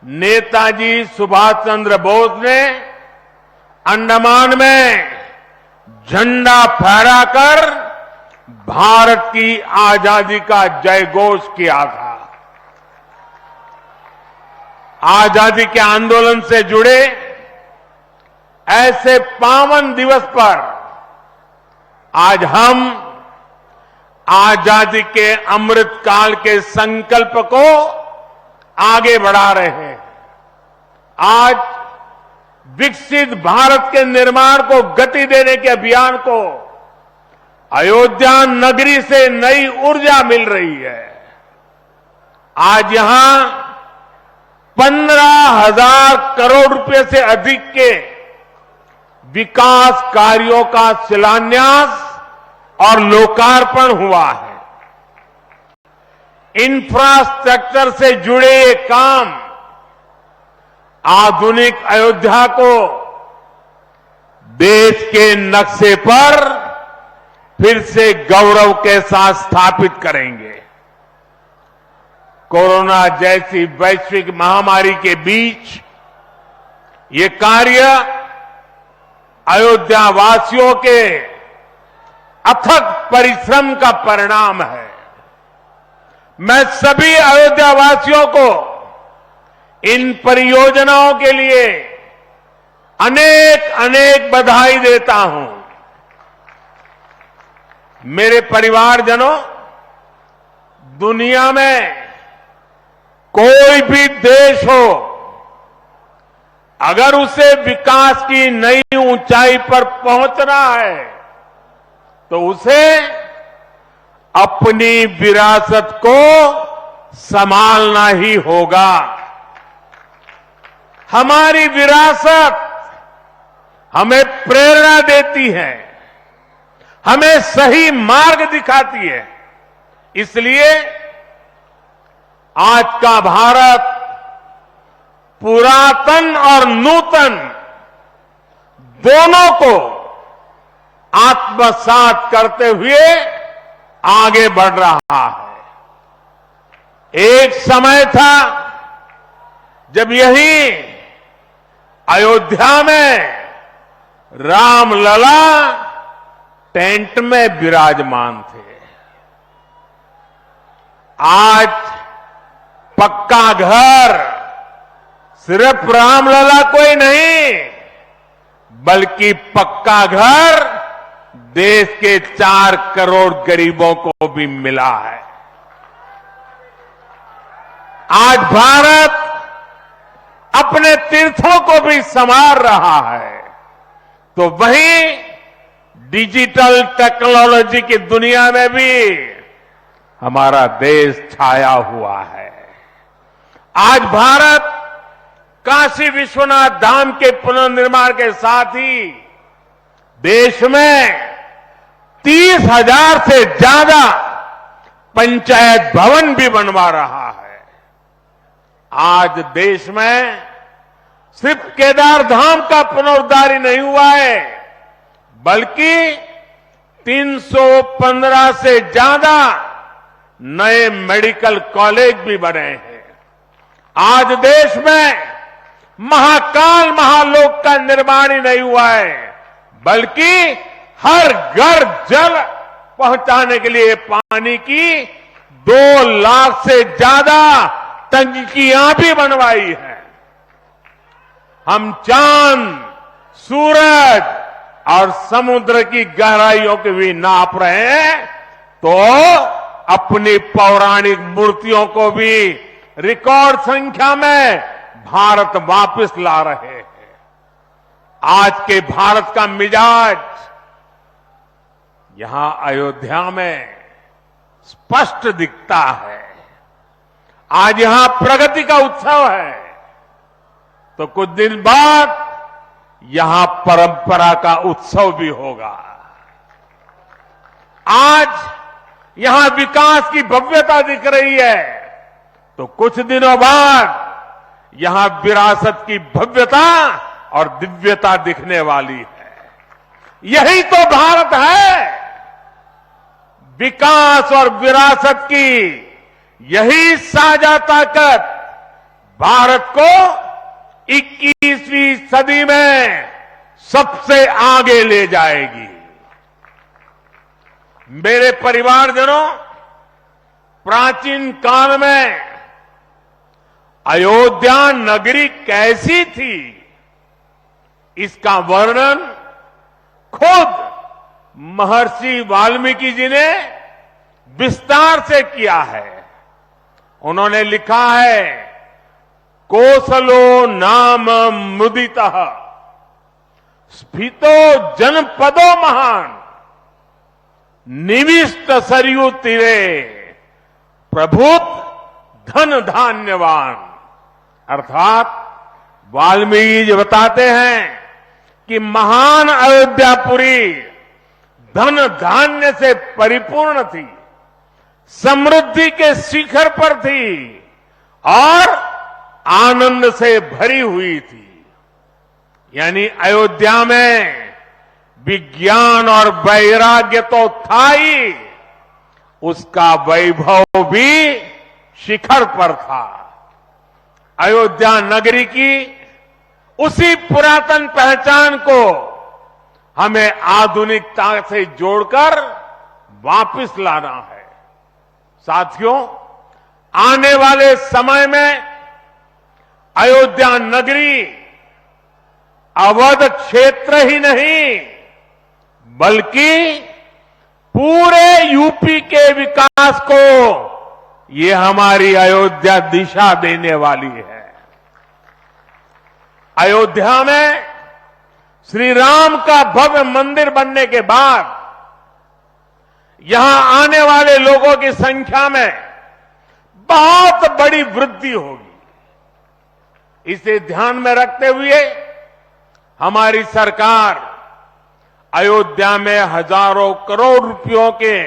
नेताजी सुभाष चंद्र बोस ने अंडमान में झंडा फहराकर भारत की आजादी का जयघोष किया था। आजादी के आंदोलन से जुड़े ऐसे पावन दिवस पर आज हम आजादी के अमृत काल के संकल्प को आगे बढ़ा रहे हैं। आज विकसित भारत के निर्माण को गति देने के अभियान को अयोध्या नगरी से नई ऊर्जा मिल रही है। आज यहां 15,000 करोड़ रुपए से अधिक के विकास कार्यों का शिलान्यास और लोकार्पण हुआ है। इंफ्रास्ट्रक्चर से जुड़े ये काम आधुनिक अयोध्या को देश के नक्शे पर फिर से गौरव के साथ स्थापित करेंगे। कोरोना जैसी वैश्विक महामारी के बीच ये कार्य अयोध्या वासियों के अथक परिश्रम का परिणाम है। मैं सभी अयोध्या वासियों को इन परियोजनाओं के लिए अनेक अनेक बधाई देता हूं। मेरे परिवारजनों, दुनिया में कोई भी देश हो, अगर उसे विकास की नई ऊंचाई पर पहुंचना है तो उसे अपनी विरासत को संभालना ही होगा। हमारी विरासत हमें प्रेरणा देती है, हमें सही मार्ग दिखाती है। इसलिए आज का भारत पुरातन और नूतन दोनों को आत्मसात करते हुए आगे बढ़ रहा है। एक समय था जब यही अयोध्या में रामलला टेंट में विराजमान थे। आज पक्का घर सिर्फ रामलला को ही नहीं, बल्कि पक्का घर देश के 4 करोड़ गरीबों को भी मिला है। आज भारत अपने तीर्थों को भी संवार रहा है, तो वहीं डिजिटल टेक्नोलॉजी की दुनिया में भी हमारा देश छाया हुआ है। आज भारत काशी विश्वनाथ धाम के पुनर्निर्माण के साथ ही देश में 30,000 से ज्यादा पंचायत भवन भी बनवा रहा है। आज देश में सिर्फ केदार धाम का पुनरुद्धार ही नहीं हुआ है, बल्कि 315 से ज्यादा नए मेडिकल कॉलेज भी बने हैं। आज देश में महाकाल महालोक का निर्माण ही नहीं हुआ है, बल्कि हर घर जल पहुंचाने के लिए पानी की 2 लाख से ज्यादा टंकियां भी बनवाई है। हम चांद, सूरज और समुद्र की गहराइयों की भी नाप रहे हैं, तो अपनी पौराणिक मूर्तियों को भी रिकॉर्ड संख्या में भारत वापस ला रहे हैं। आज के भारत का मिजाज यहां अयोध्या में स्पष्ट दिखता है। आज यहां प्रगति का उत्सव है, तो कुछ दिन बाद यहां परंपरा का उत्सव भी होगा। आज यहां विकास की भव्यता दिख रही है, तो कुछ दिनों बाद यहां विरासत की भव्यता और दिव्यता दिखने वाली है। यही तो भारत है। विकास और विरासत की यही साझा ताकत भारत को 21वीं सदी में सबसे आगे ले जाएगी। मेरे परिवारजनों, प्राचीन काल में अयोध्या नगरी कैसी थी, इसका वर्णन खुद महर्षि वाल्मीकि जी ने विस्तार से किया है। उन्होंने लिखा है, कोसलो नाम मुदितः स्फीतो जनपदो महान निविष्ट सरयू तीरे प्रभुत धन धान्यवान। अर्थात वाल्मीकि जी बताते हैं कि महान अयोध्यापुरी धन धान्य से परिपूर्ण थी, समृद्धि के शिखर पर थी और आनंद से भरी हुई थी। यानी अयोध्या में विज्ञान और वैराग्य तो था ही, उसका वैभव भी शिखर पर था। अयोध्या नगरी की उसी पुरातन पहचान को हमें आधुनिकता से जोड़कर वापस लाना है। साथियों, आने वाले समय में अयोध्या नगरी अवध क्षेत्र ही नहीं, बल्कि पूरे यूपी के विकास को ये हमारी अयोध्या दिशा देने वाली है। अयोध्या में श्री राम का भव्य मंदिर बनने के बाद यहां आने वाले लोगों की संख्या में बहुत बड़ी वृद्धि होगी। इसे ध्यान में रखते हुए हमारी सरकार अयोध्या में हजारों करोड़ रुपयों के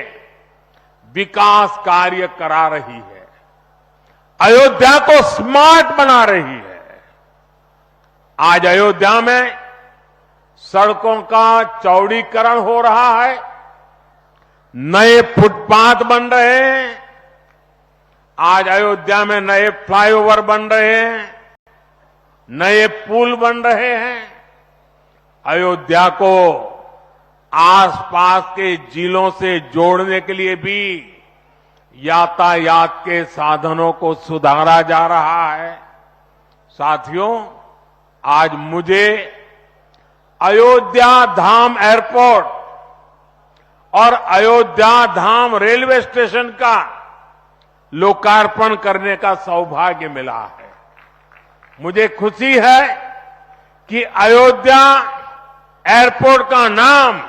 विकास कार्य करा रही है, अयोध्या को स्मार्ट बना रही है। आज अयोध्या में सड़कों का चौड़ीकरण हो रहा है, नए फुटपाथ बन रहे हैं, आज अयोध्या में नए फ्लाईओवर बन रहे हैं, नए पुल बन रहे हैं। अयोध्या को आसपास के जिलों से जोड़ने के लिए भी यातायात के साधनों को सुधारा जा रहा है। साथियों, आज मुझे अयोध्या धाम एयरपोर्ट और अयोध्या धाम रेलवे स्टेशन का लोकार्पण करने का सौभाग्य मिला है। मुझे खुशी है कि अयोध्या एयरपोर्ट का नाम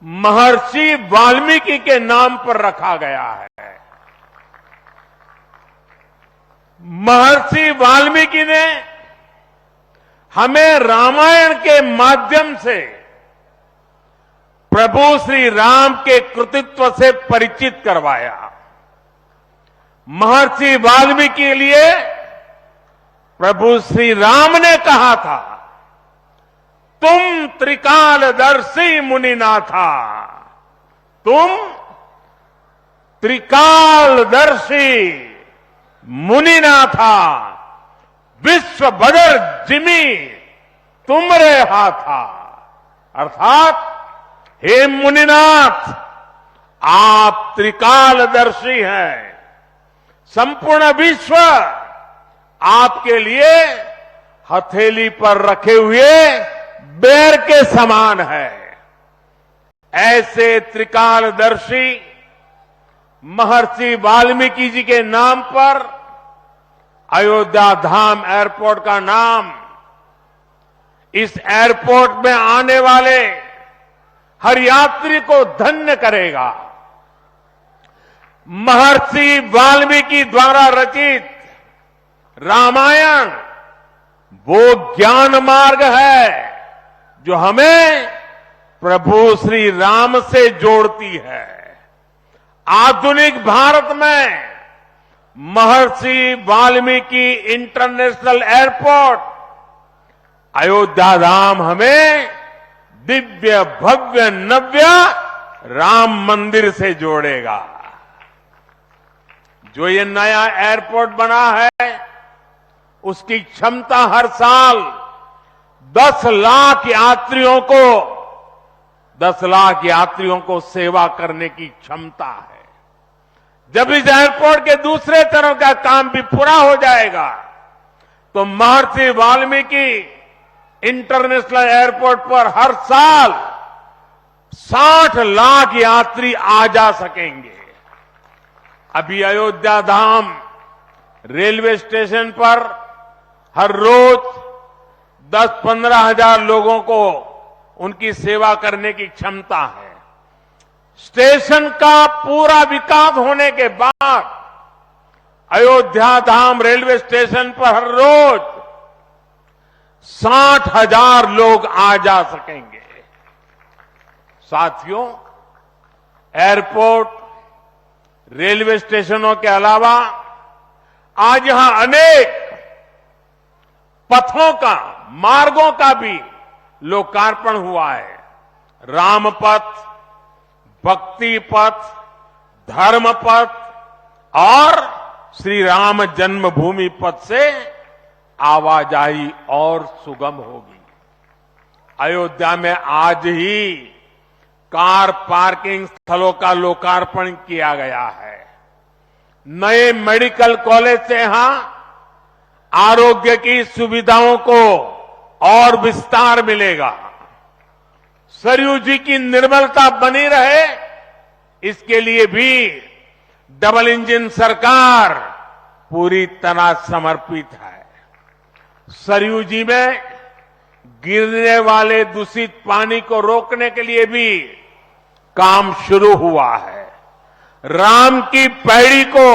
महर्षि वाल्मीकि के नाम पर रखा गया है। महर्षि वाल्मीकि ने हमें रामायण के माध्यम से प्रभु श्री राम के कृतित्व से परिचित करवाया। महर्षि वाल्मीकि के लिए प्रभु श्री राम ने कहा था, तुम त्रिकालदर्शी मुनिनाथा, तुम त्रिकालदर्शी मुनिनाथा, विश्व बदर जिमी तुमरे हाथा। अर्थात हे मुनिनाथ, आप त्रिकालदर्शी हैं, संपूर्ण विश्व आपके लिए हथेली पर रखे हुए बेर के समान है। ऐसे त्रिकालदर्शी महर्षि वाल्मीकि जी के नाम पर अयोध्या धाम एयरपोर्ट का नाम इस एयरपोर्ट में आने वाले हर यात्री को धन्य करेगा। महर्षि वाल्मीकि द्वारा रचित रामायण वो ज्ञान मार्ग है जो हमें प्रभु श्री राम से जोड़ती है। आधुनिक भारत में महर्षि वाल्मीकि इंटरनेशनल एयरपोर्ट अयोध्या धाम हमें दिव्य भव्य नव्य राम मंदिर से जोड़ेगा। जो ये नया एयरपोर्ट बना है, उसकी क्षमता हर साल 10 लाख यात्रियों को सेवा करने की क्षमता है। जब इस एयरपोर्ट के दूसरे चरण का काम भी पूरा हो जाएगा, तो महर्षि वाल्मीकि इंटरनेशनल एयरपोर्ट पर हर साल 60 लाख यात्री आ जा सकेंगे। अभी अयोध्या धाम रेलवे स्टेशन पर हर रोज 10-15 हजार लोगों को उनकी सेवा करने की क्षमता है। स्टेशन का पूरा विकास होने के बाद अयोध्या धाम रेलवे स्टेशन पर हर रोज 60,000 लोग आ जा सकेंगे। साथियों, एयरपोर्ट, रेलवे स्टेशनों के अलावा आज यहां अनेक पथों का, मार्गों का भी लोकार्पण हुआ है। राम पथ, भक्ति पथ, धर्म पथ और श्री राम जन्मभूमि पथ से आवाजाही और सुगम होगी। अयोध्या में आज ही कार पार्किंग स्थलों का लोकार्पण किया गया है। नए मेडिकल कॉलेज से यहां आरोग्य की सुविधाओं को और विस्तार मिलेगा। सरयू जी की निर्मलता बनी रहे, इसके लिए भी डबल इंजन सरकार पूरी तरह समर्पित है। सरयू जी में गिरने वाले दूषित पानी को रोकने के लिए भी काम शुरू हुआ है। राम की पैड़ी को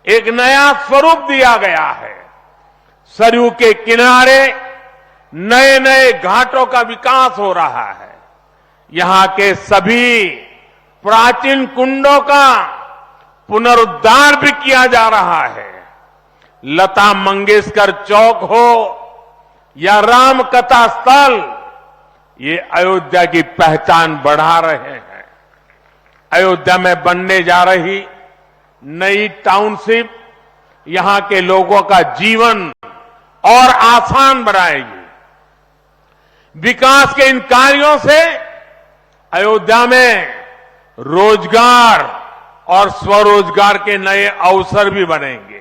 एक नया स्वरूप दिया गया है। सरयू के किनारे नए नए घाटों का विकास हो रहा है। यहां के सभी प्राचीन कुंडों का पुनरुद्धार भी किया जा रहा है। लता मंगेशकर चौक हो या राम कथा स्थल, ये अयोध्या की पहचान बढ़ा रहे हैं। अयोध्या में बनने जा रही नई टाउनशिप यहां के लोगों का जीवन और आसान बनाएगी। विकास के इन कार्यों से अयोध्या में रोजगार और स्वरोजगार के नए अवसर भी बनेंगे।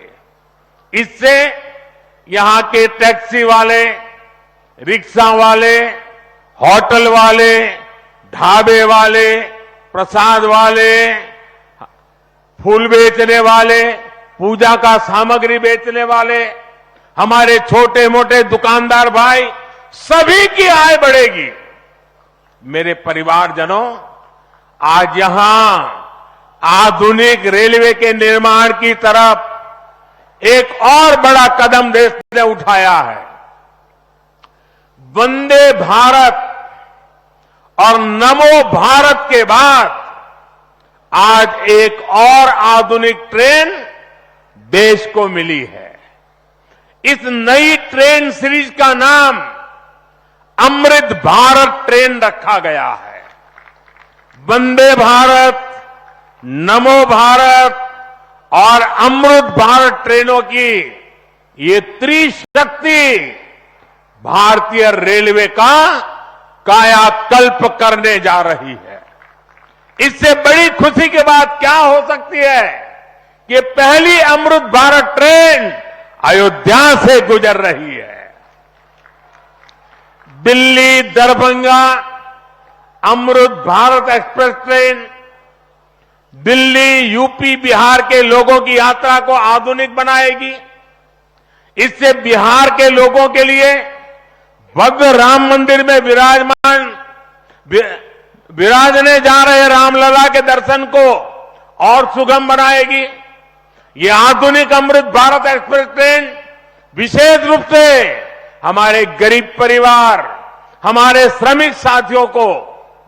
इससे यहां के टैक्सी वाले, रिक्शा वाले, होटल वाले, ढाबे वाले, प्रसाद वाले, फूल बेचने वाले, पूजा का सामग्री बेचने वाले, हमारे छोटे मोटे दुकानदार भाई, सभी की आय बढ़ेगी। मेरे परिवारजनों, आज यहां आधुनिक रेलवे के निर्माण की तरफ एक और बड़ा कदम देश ने उठाया है। वंदे भारत और नमो भारत के बाद आज एक और आधुनिक ट्रेन देश को मिली है। इस नई ट्रेन सीरीज का नाम अमृत भारत ट्रेन रखा गया है। वंदे भारत, नमो भारत और अमृत भारत ट्रेनों की ये त्रिशक्ति भारतीय रेलवे का कायाकल्प करने जा रही है। इससे बड़ी खुशी की बात क्या हो सकती है कि पहली अमृत भारत ट्रेन अयोध्या से गुजर रही है। Delhi Darbhanga Amrit Bharat express train Delhi, UP, Bihar के लोगों की यात्रा को आधुनिक बनाएगी। इससे बिहार के लोगों के लिए भव्य राम मंदिर में विराजने जा रहे रामलला के दर्शन को और सुगम बनाएगी। ये आधुनिक अमृत भारत एक्सप्रेस ट्रेन विशेष रूप से हमारे गरीब परिवार, हमारे श्रमिक साथियों को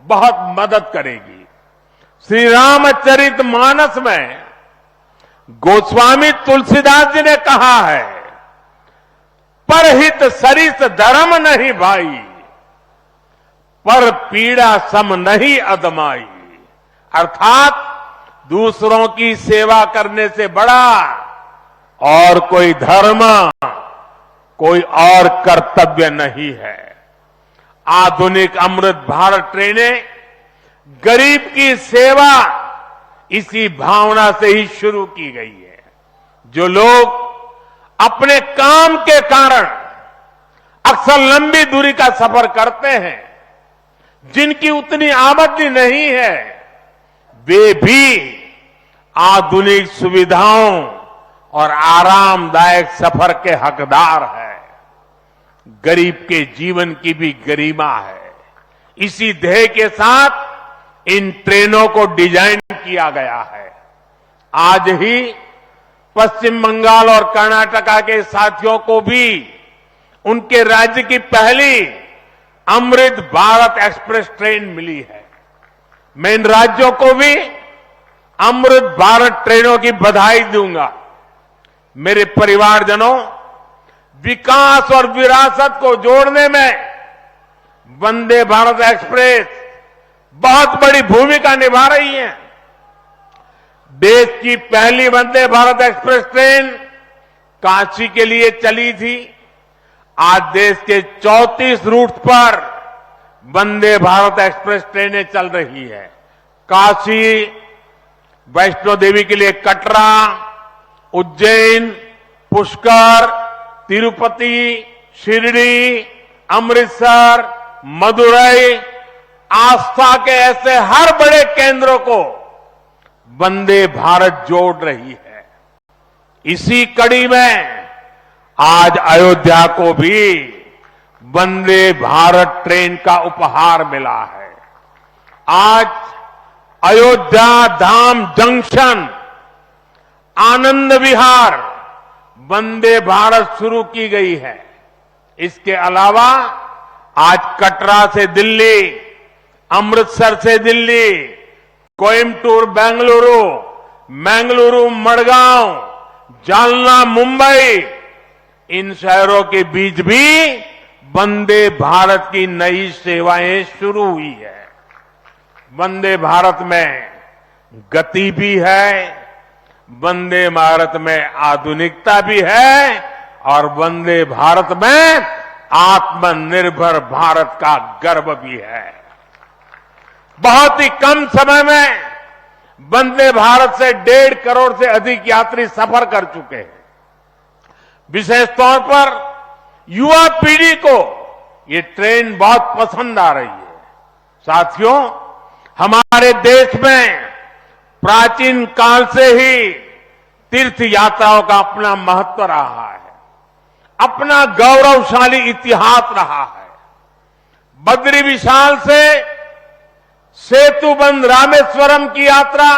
बहुत मदद करेगी। श्री रामचरित मानस में गोस्वामी तुलसीदास जी ने कहा है, परहित सरिस धर्म नहीं भाई, पर पीड़ा सम नहीं अदमाई। अर्थात दूसरों की सेवा करने से बड़ा और कोई धर्म, कोई और कर्तव्य नहीं है। आधुनिक अमृत भारत ट्रेनें गरीब की सेवा इसी भावना से ही शुरू की गई है। जो लोग अपने काम के कारण अक्सर लंबी दूरी का सफर करते हैं, जिनकी उतनी आमदनी नहीं है, वे भी आधुनिक सुविधाओं और आरामदायक सफर के हकदार है। गरीब के जीवन की भी गरिमा है। इसी ध्येय के साथ इन ट्रेनों को डिजाइन किया गया है। आज ही पश्चिम बंगाल और कर्नाटका के साथियों को भी उनके राज्य की पहली अमृत भारत एक्सप्रेस ट्रेन मिली है। मैं इन राज्यों को भी अमृत भारत ट्रेनों की बधाई दूंगा। मेरे परिवारजनों, विकास और विरासत को जोड़ने में वंदे भारत एक्सप्रेस बहुत बड़ी भूमिका निभा रही है। देश की पहली वंदे भारत एक्सप्रेस ट्रेन काशी के लिए चली थी। आज देश के 34 रूट पर वंदे भारत एक्सप्रेस ट्रेनें चल रही है। काशी, वैष्णो देवी के लिए कटरा, उज्जैन, पुष्कर, तिरुपति, शिरडी, अमृतसर, मदुरई, आस्था के ऐसे हर बड़े केंद्रों को वंदे भारत जोड़ रही है। इसी कड़ी में आज अयोध्या को भी वंदे भारत ट्रेन का उपहार मिला है। आज अयोध्या धाम जंक्शन, आनंद विहार वंदे भारत शुरू की गई है। इसके अलावा आज कटरा से दिल्ली, अमृतसर से दिल्ली, कोयम्बटूर बेंगलुरु, मंगलुरु मडगांव, जालना मुंबई, इन शहरों के बीच भी वंदे भारत की नई सेवाएं शुरू हुई है। वंदे भारत में गति भी है, वंदे भारत में आधुनिकता भी है और वंदे भारत में आत्मनिर्भर भारत का गर्व भी है। बहुत ही कम समय में वंदे भारत से 1.5 करोड़ से अधिक यात्री सफर कर चुके हैं। विशेष तौर पर युवा पीढ़ी को ये ट्रेन बहुत पसंद आ रही है। साथियों, हमारे देश में प्राचीन काल से ही तीर्थ यात्राओं का अपना महत्व रहा है, अपना गौरवशाली इतिहास रहा है। बद्री विशाल से सेतुबंध रामेश्वरम की यात्रा,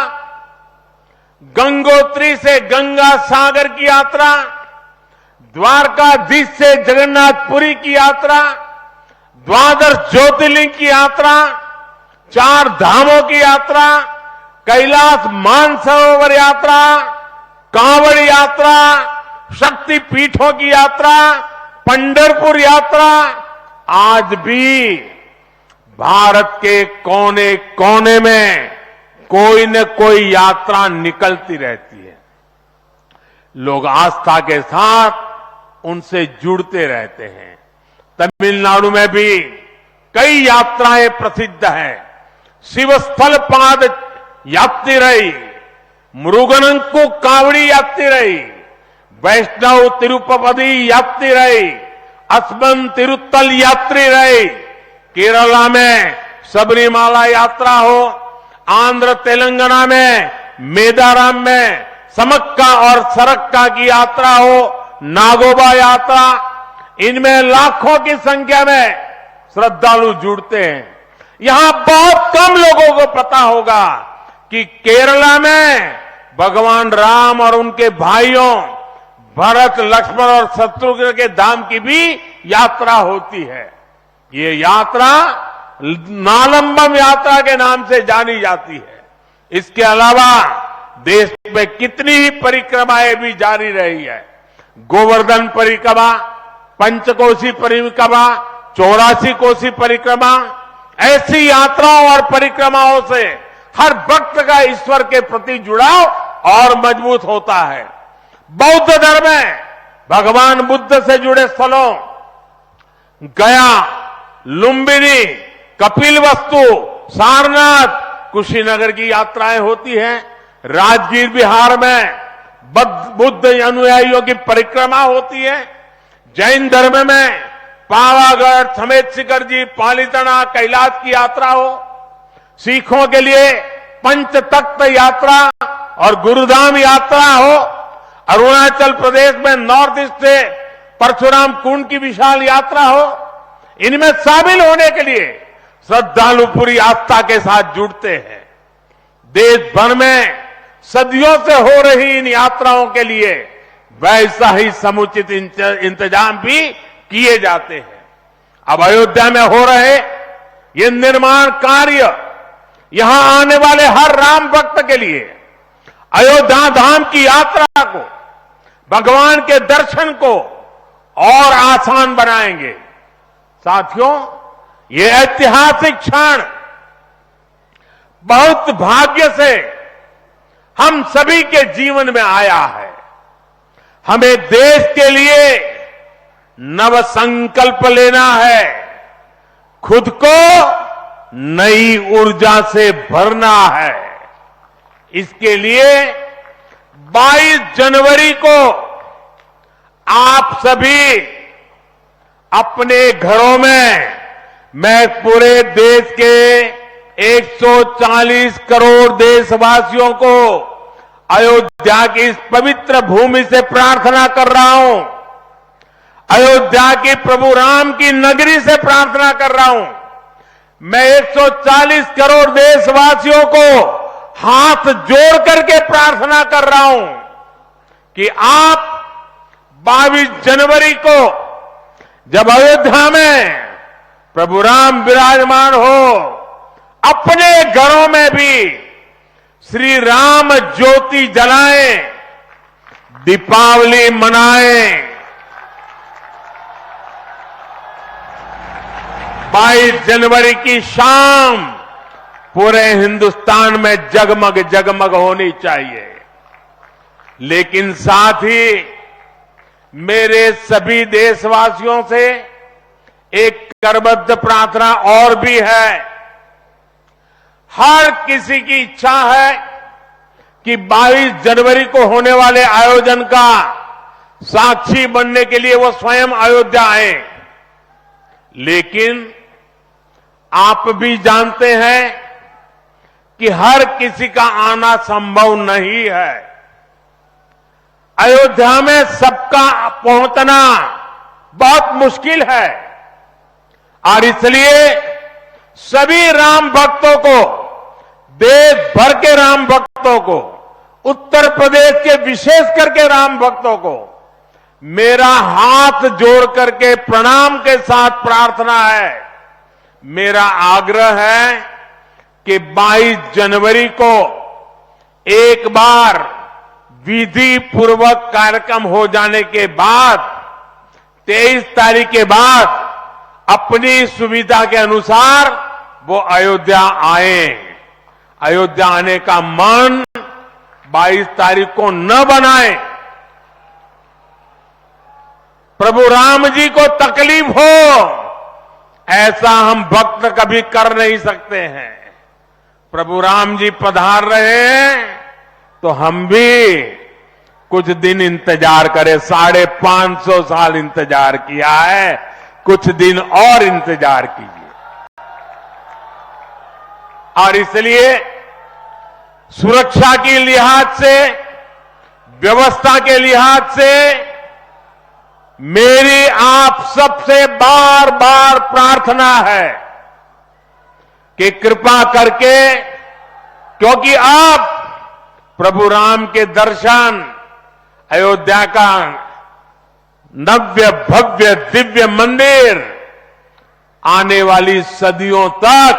गंगोत्री से गंगा सागर की यात्रा, द्वारकाधीश से जगन्नाथपुरी की यात्रा, द्वादश ज्योतिर्लिंग की यात्रा, 4 धामों की यात्रा, कैलाश मानसरोवर यात्रा, कांवड़ यात्रा, शक्ति पीठों की यात्रा, पंढरपुर यात्रा, आज भी भारत के कोने कोने में कोई न कोई यात्रा निकलती रहती है। लोग आस्था के साथ उनसे जुड़ते रहते हैं। तमिलनाडु में भी कई यात्राएं प्रसिद्ध हैं। शिवस्थल पाद यात्रिरई, मुरुगनंकु कावड़ी यात्रिरई, वैष्णव तिरुपति यात्रिरई, अस्मन तिरुत्तल यात्रिरई, केरला में सबरीमाला यात्रा हो, आंध्र तेलंगाना में मेदाराम में समक्का और सरक्का की यात्रा हो, नागोबा यात्रा, इनमें लाखों की संख्या में श्रद्धालु जुड़ते हैं। यहां बहुत कम लोगों को पता होगा कि केरला में भगवान राम और उनके भाइयों भरत, लक्ष्मण और शत्रुघ्न के धाम की भी यात्रा होती है। ये यात्रा नालंबम यात्रा के नाम से जानी जाती है। इसके अलावा देश में कितनी ही परिक्रमाएं भी जारी रही है। गोवर्धन परिक्रमा, पंचकोशी परिक्रमा, 84 कोसी परिक्रमा, ऐसी यात्राओं और परिक्रमाओं से हर भक्त का ईश्वर के प्रति जुड़ाव और मजबूत होता है। बौद्ध धर्म में भगवान बुद्ध से जुड़े स्थलों गया, लुम्बिनी, कपिलवस्तु, सारनाथ, कुशीनगर की यात्राएं होती हैं। राजगीर बिहार में बुद्ध अनुयायियों की परिक्रमा होती है। जैन धर्म में पावागढ़, समेत शिखर जी, पालीताना, कैलाश की यात्रा हो। सिखों के लिए पंच तख्त यात्रा और गुरुधाम यात्रा हो। अरुणाचल प्रदेश में नॉर्थ ईस्ट से परशुराम कुंड की विशाल यात्रा हो। इनमें शामिल होने के लिए श्रद्धालु पूरी आस्था के साथ जुड़ते हैं। देश भर में सदियों से हो रही इन यात्राओं के लिए वैसा ही समुचित इंतजाम भी किए जाते हैं। अब अयोध्या में हो रहे ये निर्माण कार्य यहां आने वाले हर राम भक्त के लिए अयोध्या धाम की यात्रा को, भगवान के दर्शन को और आसान बनाएंगे। साथियों, ये ऐतिहासिक क्षण बहुत भाग्य से हम सभी के जीवन में आया है। हमें देश के लिए नव संकल्प लेना है, खुद को नई ऊर्जा से भरना है। इसके लिए 22 जनवरी को आप सभी अपने घरों में, मैं पूरे देश के 140 करोड़ देशवासियों को अयोध्या की इस पवित्र भूमि से प्रार्थना कर रहा हूं। अयोध्या की प्रभु राम की नगरी से प्रार्थना कर रहा हूं। मैं 140 करोड़ देशवासियों को हाथ जोड़ करके प्रार्थना कर रहा हूं कि आप 22 जनवरी को जब अयोध्या में प्रभु राम विराजमान हो, अपने घरों में भी श्री राम ज्योति जलाएं, दीपावली मनाएं। 22 जनवरी की शाम पूरे हिंदुस्तान में जगमग जगमग होनी चाहिए। लेकिन साथ ही मेरे सभी देशवासियों से एक करबद्ध प्रार्थना और भी है। हर किसी की इच्छा है कि 22 जनवरी को होने वाले आयोजन का साक्षी बनने के लिए वो स्वयं अयोध्या आए। लेकिन आप भी जानते हैं कि हर किसी का आना संभव नहीं है। अयोध्या में सबका पहुंचना बहुत मुश्किल है और इसलिए सभी राम भक्तों को, देश भर के राम भक्तों को, उत्तर प्रदेश के विशेष करके राम भक्तों को मेरा हाथ जोड़ करके प्रणाम के साथ प्रार्थना है, मेरा आग्रह है कि 22 जनवरी को एक बार विधि पूर्वक कार्यक्रम हो जाने के बाद 23 तारीख के बाद अपनी सुविधा के अनुसार वो अयोध्या आए। अयोध्या आने का मन 22 तारीख को न बनाए। प्रभु राम जी को तकलीफ हो ऐसा हम भक्त कभी कर नहीं सकते हैं। प्रभु राम जी पधार रहे हैं तो हम भी कुछ दिन इंतजार करें। 550 साल इंतजार किया है, कुछ दिन और इंतजार कीजिए। और इसलिए सुरक्षा के लिहाज से, व्यवस्था के लिहाज से मेरी आप सबसे बार बार प्रार्थना है कि कृपा करके, क्योंकि आप प्रभु राम के दर्शन, अयोध्या का नव्य भव्य दिव्य मंदिर आने वाली सदियों तक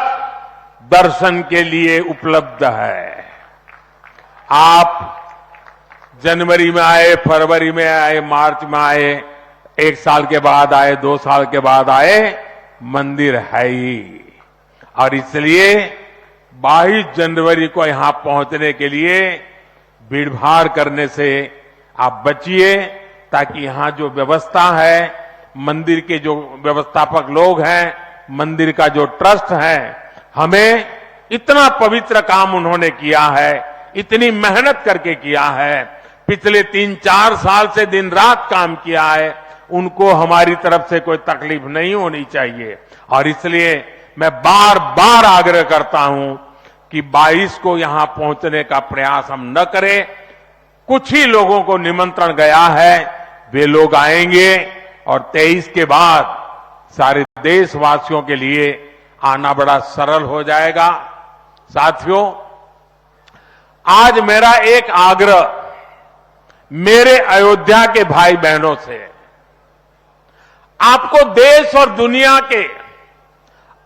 दर्शन के लिए उपलब्ध है। आप जनवरी में आए, फरवरी में आए, मार्च में आए, 1 साल के बाद आए, 2 साल के बाद आए, मंदिर है ही। और इसलिए 22 जनवरी को यहां पहुंचने के लिए भीड़भाड़ करने से आप बचिए, ताकि यहां जो व्यवस्था है, मंदिर के जो व्यवस्थापक लोग हैं, मंदिर का जो ट्रस्ट है, हमें इतना पवित्र काम उन्होंने किया है, इतनी मेहनत करके किया है, पिछले 3-4 साल से दिन रात काम किया है, उनको हमारी तरफ से कोई तकलीफ नहीं होनी चाहिए। और इसलिए मैं बार बार आग्रह करता हूं कि 22 को यहां पहुंचने का प्रयास हम न करें। कुछ ही लोगों को निमंत्रण गया है, वे लोग आएंगे और 23 के बाद सारे देशवासियों के लिए आना बड़ा सरल हो जाएगा। साथियों, आज मेरा एक आग्रह मेरे अयोध्या के भाई बहनों से, आपको देश और दुनिया के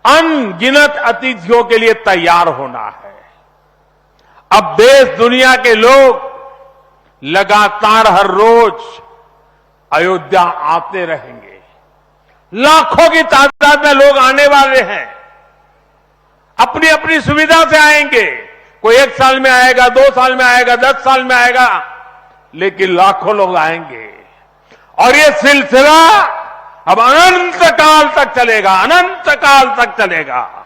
अनगिनत अतिथियों के लिए तैयार होना है। अब देश दुनिया के लोग लगातार हर रोज अयोध्या आते रहेंगे, लाखों की तादाद में लोग आने वाले हैं, अपनी अपनी सुविधा से आएंगे। कोई 1 साल में आएगा, 2 साल में आएगा, 10 साल में आएगा, लेकिन लाखों लोग आएंगे। और ये सिलसिला अब अनंत काल तक चलेगा, अनंत काल तक चलेगा।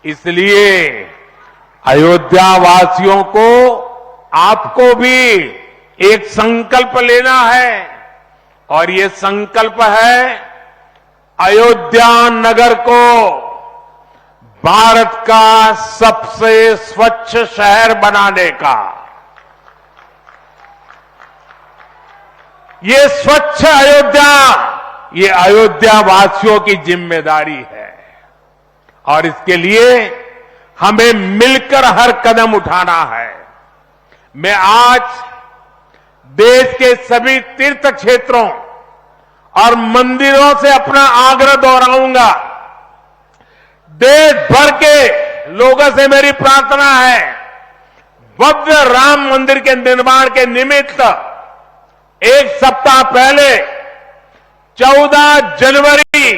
इसलिए अयोध्या वासियों को, आपको भी एक संकल्प लेना है, और ये संकल्प है अयोध्या नगर को भारत का सबसे स्वच्छ शहर बनाने का। ये स्वच्छ अयोध्या, ये अयोध्या वासियों की जिम्मेदारी है, और इसके लिए हमें मिलकर हर कदम उठाना है। मैं आज देश के सभी तीर्थ क्षेत्रों और मंदिरों से अपना आग्रह दोहराऊंगा। देश भर के लोगों से मेरी प्रार्थना है, भव्य राम मंदिर के निर्माण के निमित्त 1 सप्ताह पहले 14 जनवरी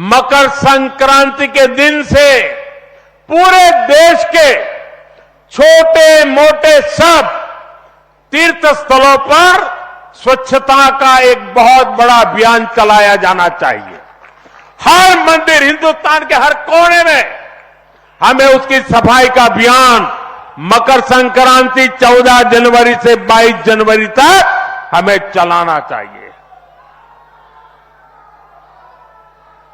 मकर संक्रांति के दिन से पूरे देश के छोटे मोटे सब तीर्थ स्थलों पर स्वच्छता का एक बहुत बड़ा अभियान चलाया जाना चाहिए। हर मंदिर, हिंदुस्तान के हर कोने में हमें उसकी सफाई का अभियान मकर संक्रांति 14 जनवरी से 22 जनवरी तक हमें चलाना चाहिए।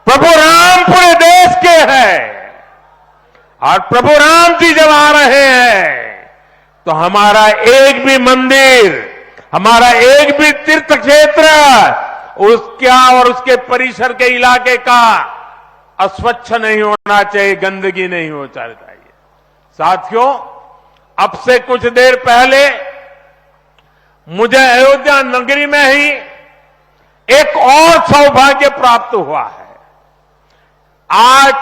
प्रभु राम पूरे देश के हैं, और प्रभु राम जी जब आ रहे हैं तो हमारा एक भी मंदिर, हमारा एक भी तीर्थ क्षेत्र उसका और उसके परिसर के इलाके का अस्वच्छ नहीं होना चाहिए, गंदगी नहीं होना चाहिए। साथियों, अब से कुछ देर पहले मुझे अयोध्या नगरी में ही एक और सौभाग्य प्राप्त हुआ है। आज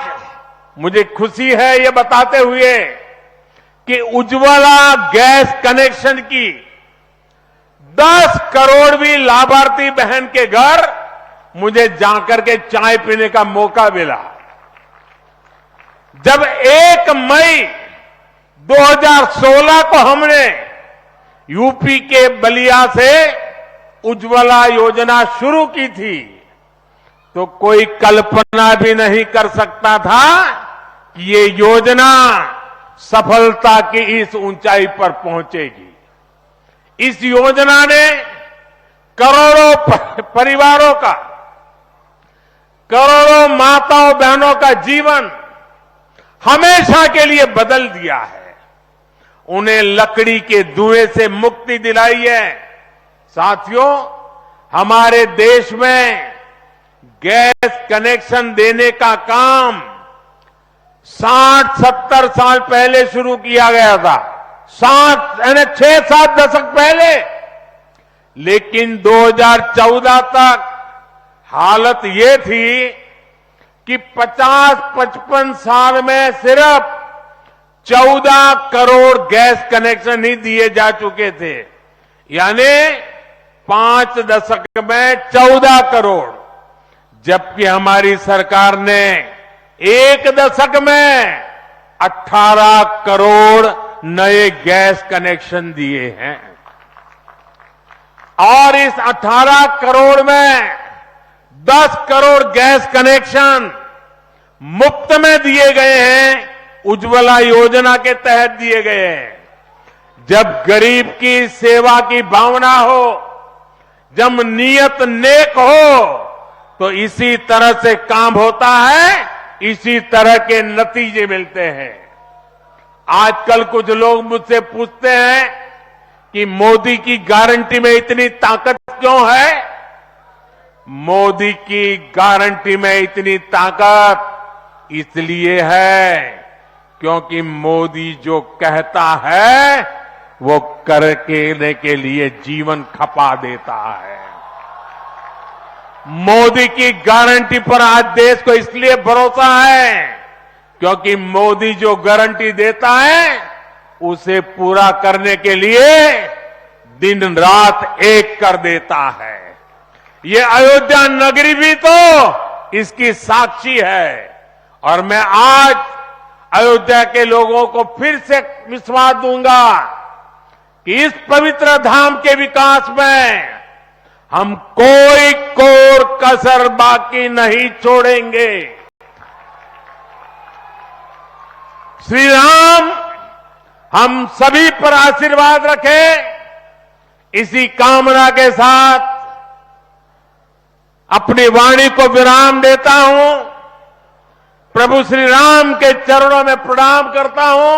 मुझे खुशी है ये बताते हुए कि उज्ज्वला गैस कनेक्शन की 10 करोड़वीं लाभार्थी बहन के घर मुझे जाकर के चाय पीने का मौका मिला। जब 1 मई 2016 को हमने यूपी के बलिया से उज्ज्वला योजना शुरू की थी, तो कोई कल्पना भी नहीं कर सकता था कि ये योजना सफलता की इस ऊंचाई पर पहुंचेगी। इस योजना ने करोड़ों परिवारों का, करोड़ों माताओं बहनों का जीवन हमेशा के लिए बदल दिया है। उन्हें लकड़ी के धुएं से मुक्ति दिलाई है। साथियों, हमारे देश में गैस कनेक्शन देने का काम 60-70 साल पहले शुरू किया गया था, 6-7 दशक पहले। लेकिन 2014 तक हालत ये थी कि 50-55 साल में सिर्फ 14 करोड़ गैस कनेक्शन ही दिए जा चुके थे, यानी 5 दशक में 14 करोड़, जबकि हमारी सरकार ने 1 दशक में 18 करोड़ नए गैस कनेक्शन दिए हैं और इस 18 करोड़ में 10 करोड़ गैस कनेक्शन मुफ्त में दिए गए हैं, उज्ज्वला योजना के तहत दिए गए हैं। जब गरीब की सेवा की भावना हो, जब नियत नेक हो, तो इसी तरह से काम होता है, इसी तरह के नतीजे मिलते हैं। आजकल कुछ लोग मुझसे पूछते हैं कि मोदी की गारंटी में इतनी ताकत क्यों है? मोदी की गारंटी में इतनी ताकत इसलिए है क्योंकि मोदी जो कहता है वो करने के लिए जीवन खपा देता है। मोदी की गारंटी पर आज देश को इसलिए भरोसा है क्योंकि मोदी जो गारंटी देता है उसे पूरा करने के लिए दिन रात एक कर देता है। ये अयोध्या नगरी भी तो इसकी साक्षी है और मैं आज अयोध्या के लोगों को फिर से विश्वास दूंगा कि इस पवित्र धाम के विकास में हम कोई कोर कसर बाकी नहीं छोड़ेंगे। श्री राम हम सभी पर आशीर्वाद रखें, इसी कामना के साथ अपनी वाणी को विराम देता हूं। प्रभु श्री राम के चरणों में प्रणाम करता हूं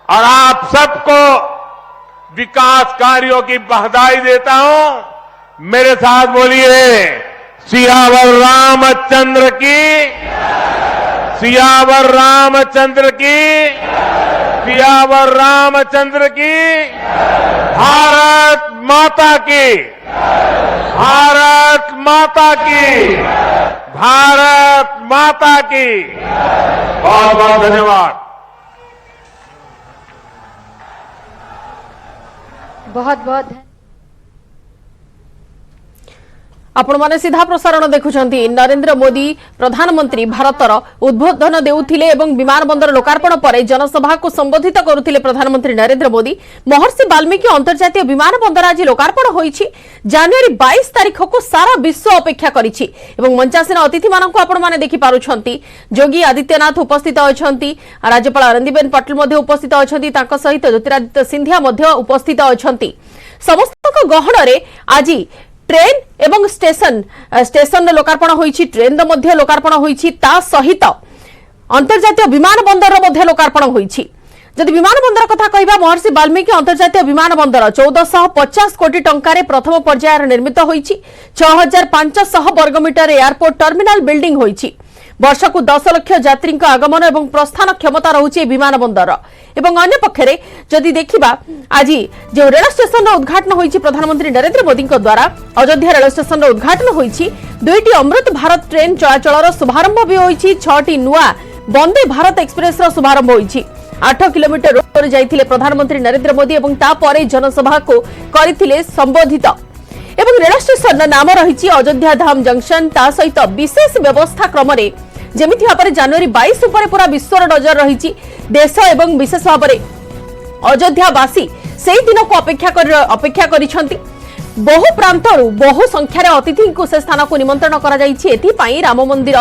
और आप सबको विकास कार्यों की बधाई देता हूं। मेरे साथ बोलिए, सियावर रामचंद्र की, सियावर रामचंद्र की, सियावर रामचंद्र की। भारत माता की, भारत माता की, भारत माता की। बहुत बहुत धन्यवाद। बहुत बहुत आपण माने सीधा प्रसारण देखुछंती। नरेंद्र मोदी प्रधानमंत्री भारतर उद्बोधन देउथिले एवं विमान बंदर लोकार्पण पर जनसभा को संबोधित करुथिले प्रधानमंत्री नरेंद्र मोदी। महर्षि वाल्मीकि अंतर्जातीय विमान बंदर आज लोकार्पण होईछि। जनवरी 22 तारिख को सारा विश्व अपेक्षा करिछि एवं मंचासीन अतिथि मानक आपण माने देखि पारुछंती। योगी आदित्यनाथ उपस्थित अछंती, राज्यपाल आनंदीबेन पटेल मध्ये उपस्थित अछंती, तांका सहित ज्योतिरादित्य सिंधिया मध्ये उपस्थित अछंती। समस्त गहन रे आज ट्रेन एवं स्टेशन लोकार्पण होईछि, ट्रेन मध्य लोकार्पण होईछि, ता सहित अंतर्जातीय विमान बंदर मध्य लोकार्पण होईछि। जदि विमान बंदर कथा कहबा, महर्षि वाल्मीकि अंतर्जातीय विमान बंदर 1450 कोटी टंकारे प्रथम पर्यायर निर्मित होईछि। 6500 वर्गमीटर एयरपोर्ट टर्मिनाल बिल्डिंग होईछि। वर्ष को 10 लाख यात्री आगमन एवं प्रस्थान क्षमता रहुछि विमान बंदर। एवं अन्य पक्षरे जदि देखिबा, आज जो रेल स्टेशन उद्घाटन होईछि प्रधानमंत्री नरेंद्र मोदी द्वारा, अयोध्या रेल स्टेशन उद्घाटन होईछि। 2टी अमृत भारत ट्रेन चलाचलर शुभारंभ भी होईछि। 6टी नुआ वंदे भारत एक्सप्रेस शुभारंभ होईछि। 8 किलोमीटर रोड पर जाइथिले प्रधानमंत्री नरेंद्र मोदी एवं तापरे जनसभा को करिथिले संबोधित। एवं रेल स्टेशन नाम रही अयोध्या धाम जंक्शन, ता सहित विशेष व्यवस्था क्रम जमिति भाव में जनवरी 22 उपर पूरा विश्वर नजर रही। देश एवं विशेष भाव में अयोध्यावासी से दिन को अपेक्षा करिसेंती। बहु प्रांतरू बहु संख्यार अतिथि को से स्थान को निमंत्रण करा जायछि। एथिपाई राम मंदिर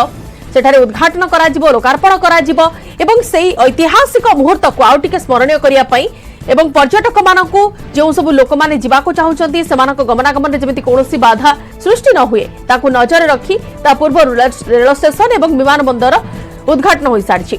सेठारे उद्घाटन करा जिवो, लोकार्पण करा जिवो एवं सेही ऐतिहासिक मुहूर्त को आउ टिके स्मरणीय करिया पई एवं पर्यटक मानकु जो सब लोक माने जिबाको चाहुचंती सेमानक गमनागमन जेमिति कोनोसी बाधा सृष्टि न हुए ताकु नजर रखी ता पूर्व रेल स्टेशन एवं विमान बंदर उद्घाटन होई सारिछि।